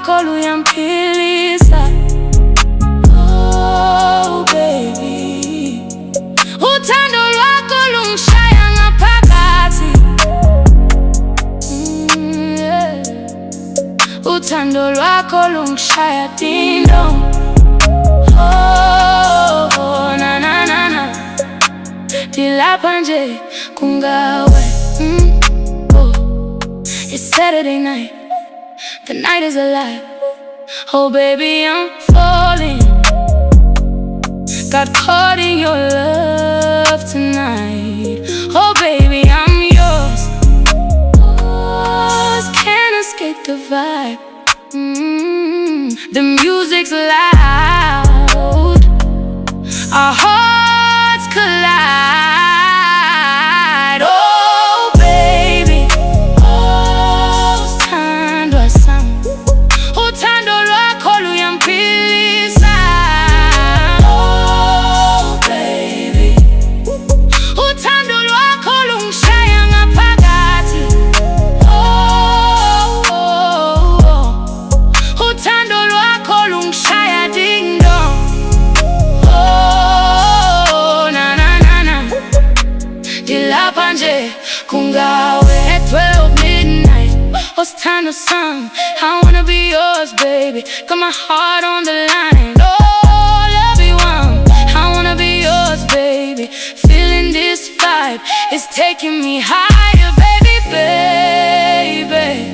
lwakho luyampilisa. Oh baby, uthando lwakho lungishaya ngaphakathi. Uthando lwakho lungishaya ding dong. Oh na na na na, dilapha nje kungawe. It's Saturday night, the night is alive. Oh baby, I'm falling. Got caught in your love tonight. Oh baby, I'm yours. Can't escape the vibe. The music's loud, our hearts collide. Oh baby, uThando lwakho luyampilisa. Oh baby, uthando lwakho lungishaya ngaphakathi. Uthando lwakho lungishaya ding dong. Oh na na na na, dilapha nje kungawe. At 12 midnight, uThando song, I wanna be yours baby. Got my heart on the line. Oh love you one, I wanna be yours baby. Feeling this vibe, it's taking me higher baby, baby.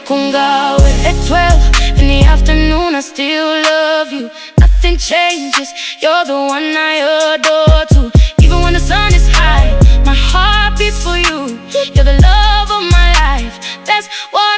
Kungawe. At 12 in the afternoon, I still love you. Nothing changes, you're the one I adore too. Even when the sun is high, my heart beats for you. You're the love of my life, that's what